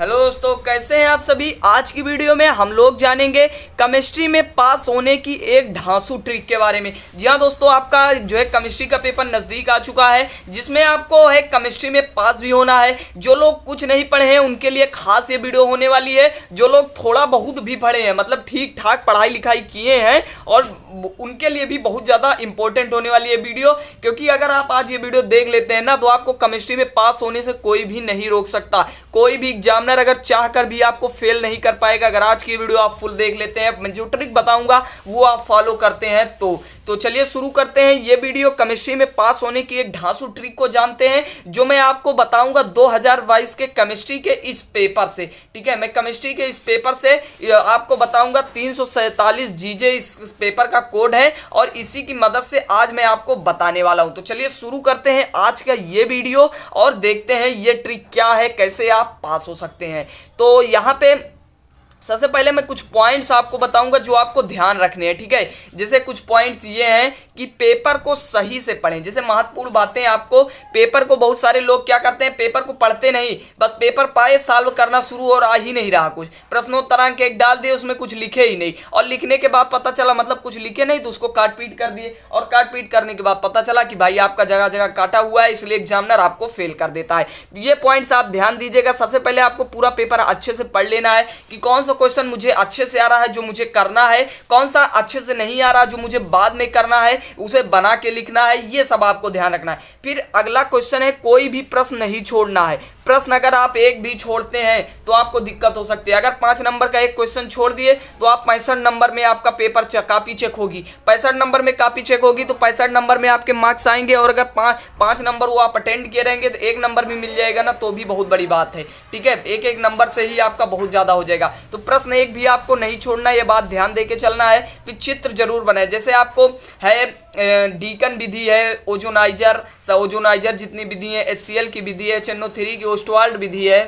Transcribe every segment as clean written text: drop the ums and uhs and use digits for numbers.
Hello दोस्तों, कैसे हैं आप सभी। आज की वीडियो में हम लोग जानेंगे केमिस्ट्री में पास होने की एक ढांसू ट्रिक के बारे में। जी हाँ दोस्तों, आपका जो है केमिस्ट्री का पेपर नज़दीक आ चुका है, जिसमें आपको है केमिस्ट्री में पास भी होना है। जो लोग कुछ नहीं पढ़े हैं उनके लिए खास ये वीडियो होने वाली है। जो लोग थोड़ा बहुत भी पढ़े हैं, मतलब ठीक ठाक पढ़ाई लिखाई किए हैं, और उनके लिए भी बहुत ज़्यादा इंपॉर्टेंट होने वाली है वीडियो। क्योंकि अगर आप आज ये वीडियो देख लेते हैं ना, तो आपको केमिस्ट्री में पास होने से कोई भी नहीं रोक सकता। कोई भी एग्जामिनर अगर चाहकर भी आपको फेल नहीं कर पाएगा, अगर आज की वीडियो आप फुल देख लेते हैं। मैं जो ट्रिक बताऊंगा वो आप फॉलो करते हैं तो चलिए शुरू करते हैं ये वीडियो। केमिस्ट्री में पास होने की एक ढांसू ट्रिक को जानते हैं, जो मैं आपको बताऊंगा 2022 के केमिस्ट्री के इस पेपर से। ठीक है, मैं केमिस्ट्री के इस पेपर से आपको बताऊंगा। 347 जीजे इस पेपर का कोड है, और इसी की मदद से आज मैं आपको बताने वाला हूं। तो चलिए शुरू करते हैं आज का ये वीडियो और देखते हैं ये ट्रिक क्या है, कैसे आप पास हो सकते हैं। तो यहाँ पे सबसे पहले मैं कुछ पॉइंट्स आपको बताऊंगा जो आपको ध्यान रखने हैं। ठीक है, जैसे कुछ पॉइंट्स ये हैं कि पेपर को सही से पढ़ें। जैसे महत्वपूर्ण बातें आपको, पेपर को बहुत सारे लोग क्या करते हैं, पेपर को पढ़ते नहीं, बस पेपर पाए सॉल्व करना शुरू और आ ही नहीं रहा कुछ। प्रश्नोत्तरांक एक डाल दिए, उसमें कुछ लिखे ही नहीं, और लिखने के बाद पता चला मतलब कुछ लिखे नहीं, तो उसको काट पीट कर दिए, और काट पीट करने के बाद पता चला कि भाई आपका जगह जगह काटा हुआ है, इसलिए एग्जामिनर आपको फेल कर देता है। तो ये पॉइंट्स आप ध्यान दीजिएगा। सबसे पहले आपको पूरा पेपर अच्छे से पढ़ लेना है कि कौन सा क्वेश्चन मुझे अच्छे से आ रहा है जो मुझे करना है, कौन सा अच्छे से नहीं आ रहा जो मुझे बाद में करना है, उसे बना के लिखना है। ये सब आपको ध्यान रखना है। फिर अगला क्वेश्चन है, कोई भी प्रश्न नहीं छोड़ना है। प्रश्न अगर आप एक भी छोड़ते हैं तो आपको दिक्कत हो सकती है। अगर 5 नंबर का एक क्वेश्चन छोड़ दिए तो आप 65 नंबर में आपका पेपर कॉपी चेक होगी। 65 नंबर में कॉपी चेक होगी तो 65 नंबर में आपके मार्क्स आएंगे, और अगर 5 नंबर वो आप अटेंड किए रहेंगे तो 1 नंबर भी मिल जाएगा ना, तो भी बहुत बड़ी बात है। ठीक है, एक नंबर से ही आपका बहुत ज्यादा हो जाएगा। तो प्रश्न एक भी आपको नहीं छोड़ना, ये बात ध्यान देके चलना है। फिर चित्र जरूर बनाए। जैसे आपको है डीकन विधि है, ओजोनाइजर जितनी विधि है, HCl की विधि है, HNO3 की ओस्टवाल्ड विधि है,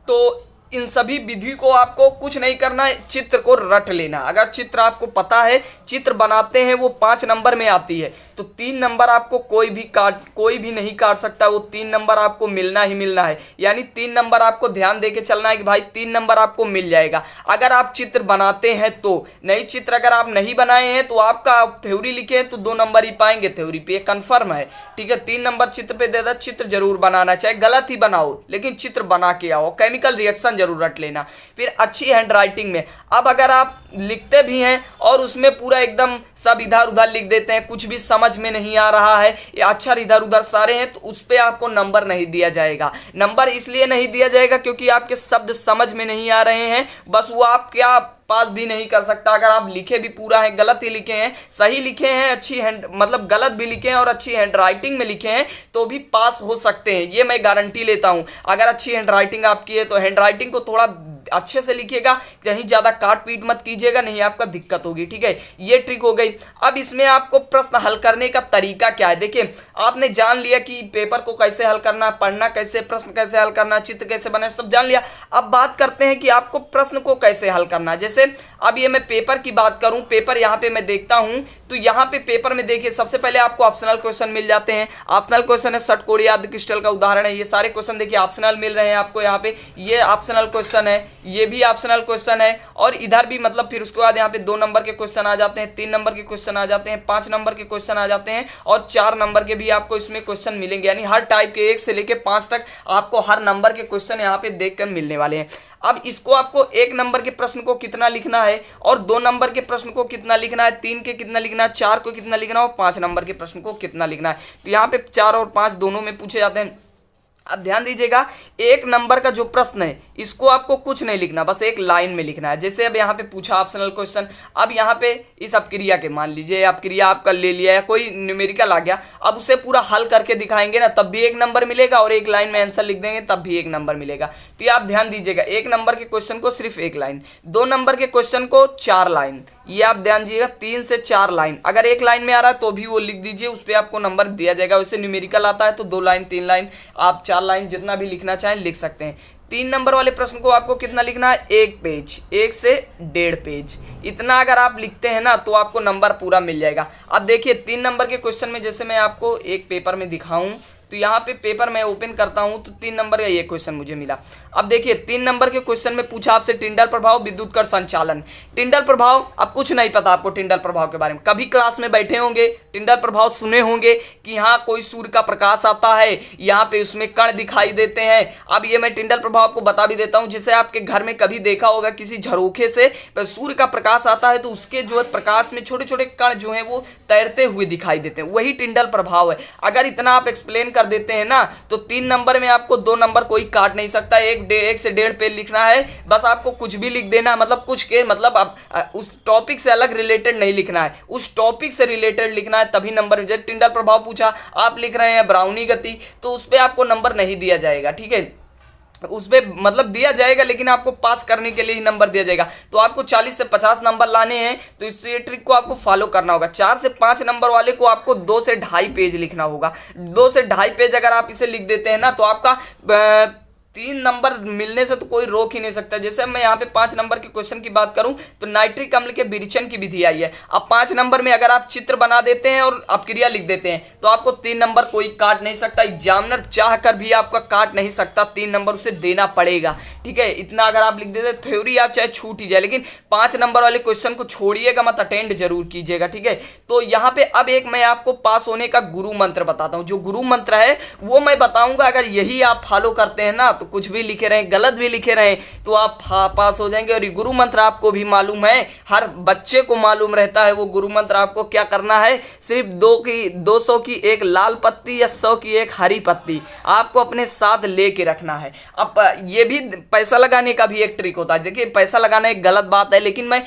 तो इन सभी विधि को आपको कुछ नहीं करना है, चित्र को रट लेना। अगर चित्र आपको पता है, चित्र बनाते हैं, वो 5 नंबर में आती है, तो 3 नंबर आपको कोई भी नहीं काट सकता। वो 3 नंबर आपको मिलना ही मिलना है। यानी 3 नंबर आपको ध्यान देके चलना है कि भाई 3 नंबर आपको मिल जाएगा अगर आप चित्र बनाते हैं तो। नहीं, चित्र अगर आप नहीं बनाए हैं तो आपका थ्योरी लिखे हैं तो 2 नंबर ही पाएंगे थ्योरी पे, कन्फर्म है। ठीक है, 3 नंबर चित्र पे दे दो। चित्र जरूर बनाना, चाहे गलत ही बनाओ लेकिन चित्र बना के आओ। केमिकल रिएक्शन जरूर रट लेना। फिर अच्छी हैंड राइटिंग में, अब अगर आप लिखते भी हैं और उसमें पूरा एकदम सब इधर उधर लिख देते हैं, कुछ भी समझ में नहीं आ रहा है, ये अक्षर इधर उधर सारे हैं, तो उस पर आपको नंबर नहीं दिया जाएगा। नंबर इसलिए नहीं दिया जाएगा क्योंकि आपके शब्द समझ में नहीं आ रहे हैं, बस वो आप क्या पास भी नहीं कर सकता। अगर आप लिखे भी पूरा है, गलत ही लिखे हैं, सही लिखे हैं, अच्छी हैंड मतलब गलत भी लिखे हैं और अच्छी हैंड राइटिंग में लिखे हैं, तो भी पास हो सकते हैं। ये मैं गारंटी लेता हूं। अगर अच्छी हैंड राइटिंग आपकी है तो हैंड राइटिंग को थोड़ा अच्छे से लिखिएगा, कहीं ज्यादा काट पीट मत कीजिएगा, नहीं आपका दिक्कत होगी। ठीक है, ये ट्रिक हो गई। अब इसमें आपको प्रश्न हल करने का तरीका क्या है। देखिए, आपने जान लिया कि पेपर को कैसे हल करना, पढ़ना कैसे, प्रश्न कैसे हल करना, चित्र कैसे बनाना, सब जान लिया। अब बात करते हैं कि आपको प्रश्न को कैसे हल करना। जैसे अब ये मैं पेपर की बात करूं, पेपर यहाँ पे मैं देखता हूं, तो यहाँ पे पेपर में देखिए सबसे पहले आपको ऑप्शनल क्वेश्चन मिल जाते हैं। ऑप्शनल क्वेश्चन है षटकोणीय अर्ध क्रिस्टल का उदाहरण है। ये सारे क्वेश्चन देखिए ऑप्शनल मिल रहे हैं आपको। यहाँ पे ये ऑप्शनल क्वेश्चन है, ये भी ऑप्शनल क्वेश्चन है, और इधर भी मतलब फिर उसके बाद यहाँ पे 2 नंबर के क्वेश्चन आ जाते हैं, 3 नंबर के क्वेश्चन आ जाते हैं, 5 नंबर के क्वेश्चन आ जाते हैं, और 4 नंबर के भी आपको इसमें क्वेश्चन मिलेंगे। यानी हर टाइप के 1 से लेके 5 तक आपको हर नंबर के क्वेश्चन यहाँ पे देखकर मिलने वाले हैं। अब इसको आपको 1 नंबर के प्रश्न को कितना लिखना है, और 2 नंबर के प्रश्न को कितना लिखना है, 3 के कितना लिखना है, 4 को कितना लिखना है, और 5 नंबर के प्रश्न को कितना लिखना है। तो यहाँ पे 4 और 5 दोनों में पूछे जाते हैं। अब ध्यान दीजिएगा, 1 नंबर का जो प्रश्न है इसको आपको कुछ नहीं लिखना, बस एक लाइन में लिखना है। जैसे अब यहाँ पे पूछा ऑप्शनल क्वेश्चन, अब यहाँ पे इस अपक्रिया के, मान लीजिए अपक्रिया आपका ले लिया है, कोई न्यूमेरिकल आ गया, अब उसे पूरा हल करके दिखाएंगे ना, तब भी 1 नंबर मिलेगा, और 1 लाइन में आंसर लिख देंगे तब भी 1 नंबर मिलेगा। तो ये आप ध्यान दीजिएगा, 1 नंबर के क्वेश्चन को सिर्फ 1 लाइन, 2 नंबर के क्वेश्चन को 4 लाइन, ये आप ध्यान दीजिएगा, 3 से 4 लाइन। अगर 1 लाइन में आ रहा है तो भी वो लिख दीजिए, उस पर आपको नंबर दिया जाएगा। वैसे न्यूमेरिकल आता है तो 2 लाइन, 3 लाइन, आप 4 लाइन जितना भी लिखना चाहें लिख सकते हैं। 3 नंबर वाले प्रश्न को आपको कितना लिखना है, 1 पेज, 1 से 1.5 पेज, इतना अगर आप लिखते हैं ना तो आपको नंबर पूरा मिल जाएगा। अब देखिए 3 नंबर के क्वेश्चन में, जैसे मैं आपको एक पेपर में दिखाऊं, तो यहाँ पे पेपर मैं ओपन करता हूँ तो 3 नंबर का ये क्वेश्चन मुझे मिला। अब देखिए 3 नंबर के क्वेश्चन में पूछा आपसे टिंडल प्रभाव, विद्युत कर संचालन। टिंडल प्रभाव, अब कुछ नहीं पता आपको टिंडल प्रभाव के बारे में, कभी क्लास में बैठे होंगे, टिंडल प्रभाव सुने होंगे कि यहाँ कोई सूर्य का प्रकाश आता है, यहाँ पे उसमें कण दिखाई देते हैं। अब ये मैं टिंडल प्रभाव आपको बता भी देता हूँ, जैसे आपके घर में कभी देखा होगा किसी झरोखे से सूर्य का प्रकाश आता है तो उसके जो है प्रकाश में छोटे छोटे कण जो है वो तैरते हुए दिखाई देते हैं, वही टिंडल प्रभाव है। अगर इतना आप एक्सप्लेन कर देते हैं ना तो 3 नंबर में आपको 2 नंबर कोई काट नहीं सकता। 1 से 1.5 पेज लिखना है, बस आपको कुछ भी लिख देना, मतलब कुछ के मतलब अब उस टॉपिक से अलग रिलेटेड नहीं लिखना है, उस टॉपिक से रिलेटेड लिखना है, तभी नंबर। जैसे टिंडल प्रभाव पूछा, आप लिख रहे हैं ब्राउनी गति, तो उस पर आपको नंबर नहीं दिया जाएगा, ठीक है, उस पर मतलब दिया जाएगा लेकिन आपको पास करने के लिए ही नंबर दिया जाएगा। तो आपको 40 से 50 नंबर लाने हैं तो इस ट्रिक को आपको फॉलो करना होगा। 4 से 5 नंबर वाले को आपको 2 से 2.5 पेज लिखना होगा। 2 से 2.5 पेज अगर आप इसे लिख देते हैं ना तो आपका 3 नंबर मिलने से तो कोई रोक ही नहीं सकता। जैसे मैं यहाँ पे 5 नंबर के क्वेश्चन की बात करूं तो नाइट्रिक अम्ल के विरेचन की विधि आई है। अब 5 नंबर में अगर आप चित्र बना देते हैं और अपक्रिया लिख देते हैं तो आपको 3 नंबर कोई काट नहीं सकता, एग्जामिनर चाह कर भी आपका काट नहीं सकता, 3 नंबर उसे देना पड़ेगा, ठीक है। इतना अगर आप लिख देते थ्योरी आप चाहे छूट ही जाए, लेकिन 5 नंबर वाले क्वेश्चन को छोड़िएगा मत, अटेंड जरूर कीजिएगा, ठीक है। तो यहाँ पे अब एक मैं आपको पास होने का गुरु मंत्र बताता हूँ। जो गुरु मंत्र है वो मैं बताऊंगा, अगर यही आप फॉलो करते हैं ना तो कुछ भी लिखे रहे, गलत भी लिखे रहे तो आप पास हो जाएंगे। और ये गुरु मंत्र आपको भी मालूम है, हर बच्चे को मालूम रहता है। वो गुरु मंत्र आपको क्या करना है, सिर्फ 200 की एक लाल पत्ती या 100 की एक हरी पत्ती आपको अपने साथ लेके रखना है। अब ये भी पैसा लगाने का भी एक ट्रिक होता है। देखिए पैसा लगाना एक गलत बात है, लेकिन मैं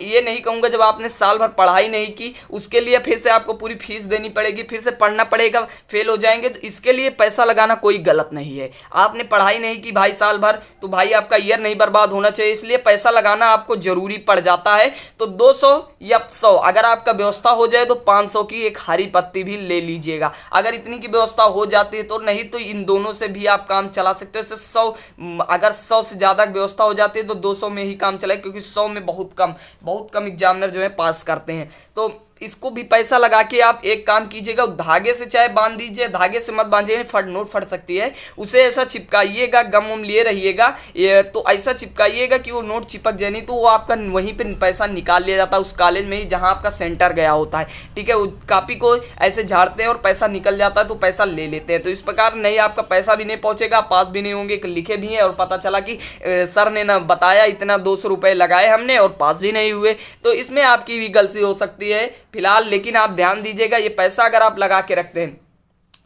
ये नहीं कहूँगा जब आपने साल भर पढ़ाई नहीं की उसके लिए फिर से आपको पूरी फीस देनी पड़ेगी, फिर से पढ़ना पड़ेगा, फेल हो जाएंगे। तो इसके लिए पैसा लगाना कोई गलत नहीं है। आपने पढ़ाई नहीं की भाई साल भर तो भाई आपका ईयर नहीं बर्बाद होना चाहिए, इसलिए पैसा लगाना आपको जरूरी पड़ जाता है। तो 200 या 100 अगर आपका व्यवस्था हो जाए तो 500 की एक हरी पत्ती भी ले लीजिएगा। अगर इतनी की व्यवस्था हो जाती है तो, नहीं तो इन दोनों से भी आप काम चला सकते हो। 100 अगर 100 से ज्यादा व्यवस्था हो जाती है तो 200 में ही काम चलाए, क्योंकि 100 में बहुत कम एग्जामिनर जो है पास करते हैं। तो इसको भी पैसा लगा के आप एक काम कीजिएगा, धागे से चाहे बांध दीजिए, धागे से मत बांधिए, नोट फट सकती है, उसे ऐसा चिपकाइएगा, गम वम लिए रहिएगा, तो ऐसा चिपकाइएगा कि वो नोट चिपक जाए, नहीं तो वो आपका वहीं पे पैसा निकाल लिया जाता है उस कॉलेज में ही जहां आपका सेंटर गया होता है, ठीक है। वो कॉपी को ऐसे झाड़ते हैं और पैसा निकल जाता है तो पैसा ले लेते हैं। तो इस प्रकार नहीं, आपका पैसा भी नहीं पहुंचेगा, पास भी नहीं होंगे। लिखे भी हैं और पता चला कि सर ने ना बताया इतना 200 रुपये लगाए हमने और पास भी नहीं हुए, तो इसमें आपकी भी गलती हो सकती है फिलहाल। लेकिन आप ध्यान दीजिएगा, ये पैसा अगर आप लगा के रखते हैं।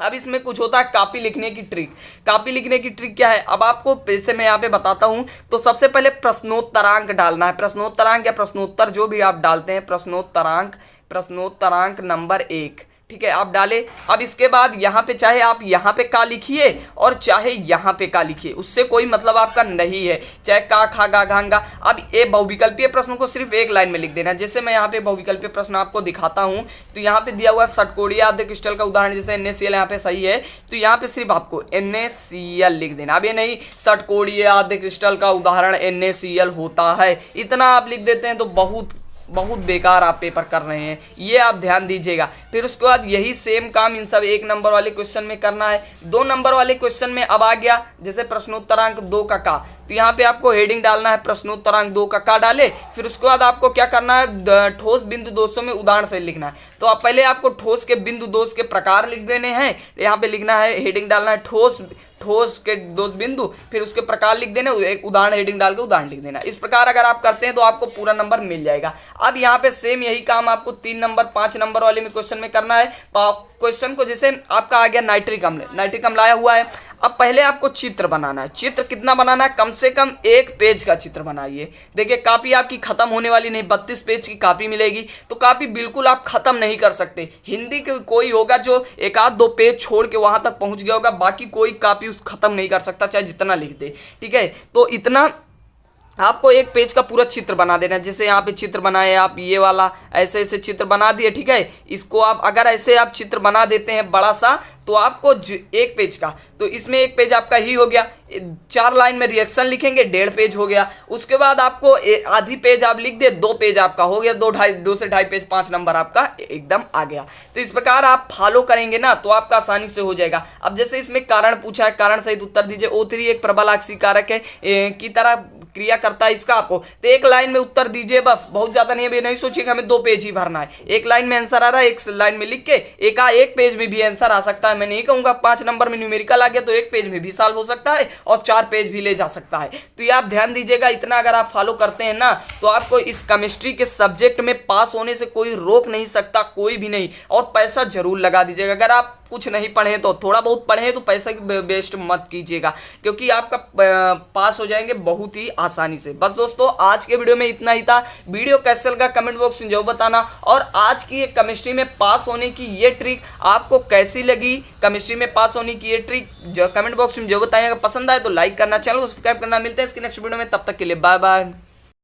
अब इसमें कुछ होता है कॉपी लिखने की ट्रिक। कॉपी लिखने की ट्रिक क्या है, अब आपको पैसे मैं यहाँ पे बताता हूँ। तो सबसे पहले प्रश्नोत्तरांक डालना है, प्रश्नोत्तरांक या प्रश्नोत्तर जो भी आप डालते हैं, प्रश्नोत्तरांक नंबर 1, ठीक है, आप डाले। अब इसके बाद यहाँ पे चाहे आप यहाँ पे का लिखिए और चाहे यहाँ पे का लिखिए, उससे कोई मतलब आपका नहीं है, चाहे का खा गा घांगा। अब ये बहुविकल्पीय प्रश्न को सिर्फ एक लाइन में लिख देना। जैसे मैं यहाँ पे बहुविकल्पीय प्रश्न आपको दिखाता हूँ, तो यहाँ पे दिया हुआ है षटकोणीय आद्य क्रिस्टल का उदाहरण, जैसे NaCl यहाँ पे सही है, तो यहाँ पे सिर्फ आपको NaCl लिख देना। अब ये नहीं षटकोणीय आद्य क्रिस्टल का उदाहरण NaCl होता है, इतना आप लिख देते हैं तो बहुत बेकार आप पेपर कर रहे हैं, ये आप ध्यान दीजिएगा। फिर उसके बाद यही सेम काम इन सब 1 नंबर वाले क्वेश्चन में करना है। 2 नंबर वाले क्वेश्चन में अब आ गया जैसे प्रश्नोत्तरांक 2 का, तो यहाँ पे आपको हेडिंग डालना है प्रश्नोत्तरांक 2 का डाले। फिर उसके बाद आपको क्या करना है, ठोस बिंदु दोषों में उदाहरण से लिखना है। तो आप पहले आपको ठोस के बिंदु दोष के प्रकार लिख देने हैं, यहाँ पे लिखना है, हेडिंग डालना है ठोस के दोष बिंदु, फिर उसके प्रकार लिख देना, एक उदाहरण हेडिंग डाल के उदाहरण लिख देना। इस प्रकार अगर आप करते हैं तो आपको पूरा नंबर मिल जाएगा। अब यहाँ पे सेम यही काम आपको 3 नंबर 5 नंबर वाले में क्वेश्चन में करना है। क्वेश्चन को जैसे आपका आ गया नाइट्रिक अम्ल आया हुआ है। अब पहले आपको चित्र बनाना है। चित्र कितना बनाना है, कम से कम 1 पेज का चित्र बनाइए। देखिए कॉपी आपकी खत्म होने वाली नहीं, 32 पेज की कॉपी मिलेगी, तो कॉपी बिल्कुल आप खत्म नहीं कर सकते। हिंदी के कोई होगा जो 1-2 पेज छोड़ के वहां तक पहुंच गया होगा, बाकी कोई कॉपी उस खत्म नहीं कर सकता चाहे जितना लिख दे, ठीक है। तो इतना आपको एक पेज का पूरा चित्र बना देना है। जैसे यहाँ पे चित्र बनाए आप, ये वाला ऐसे ऐसे चित्र बना दिए, ठीक है। इसको आप अगर ऐसे आप चित्र बना देते हैं बड़ा सा, तो आपको एक पेज का, तो इसमें एक पेज आपका ही हो गया। 4 लाइन में रिएक्शन लिखेंगे, 1.5 पेज हो गया। उसके बाद आपको आधी पेज आप लिख दे, 2 पेज आपका हो गया। 2 से ढाई पेज, 5 नंबर आपका एकदम आ गया। तो इस प्रकार आप फॉलो करेंगे ना तो आपका आसानी से हो जाएगा। अब जैसे इसमें कारण पूछा है, कारण सहित उत्तर दीजिए। O3 एक प्रबल आक्सीय कारक है की तरह क्रिया करता है, इसका आपको तो एक लाइन में उत्तर दीजिए बस, बहुत ज्यादा नहीं है। नहीं सोचिए कि हमें 2 पेज ही भरना है। एक लाइन में आंसर आ रहा है, एक लाइन में लिख के एक पेज में भी आंसर आ सकता है। मैं नहीं कहूंगा 5 नंबर में न्यूमेरिकल आ गया तो एक पेज में भी सॉल्व हो सकता है और 4 पेज भी ले जा सकता है। तो ये आप ध्यान दीजिएगा, इतना अगर आप फॉलो करते हैं ना तो आपको इस केमिस्ट्री के सब्जेक्ट में पास होने से कोई रोक नहीं सकता, कोई भी नहीं। और पैसा जरूर लगा दीजिएगा। अगर आप कुछ नहीं पढ़े तो थोड़ा बहुत पढ़े तो पैसा की वेस्ट मत कीजिएगा, क्योंकि आपका पास हो जाएंगे बहुत ही आसानी से। बस दोस्तों आज के वीडियो में इतना ही था। वीडियो कैसे लगा कमेंट बॉक्स में जरूर बताना, और आज की ये केमिस्ट्री में पास होने की ये ट्रिक आपको कैसी लगी, केमिस्ट्री में पास होने की ये ट्रिक जो कमेंट बॉक्स में जरूर बताइएगा। पसंद आए तो लाइक करना, चैनल को सब्सक्राइब करना। मिलते हैं इसके नेक्स्ट वीडियो में, तब तक के लिए बाय बाय।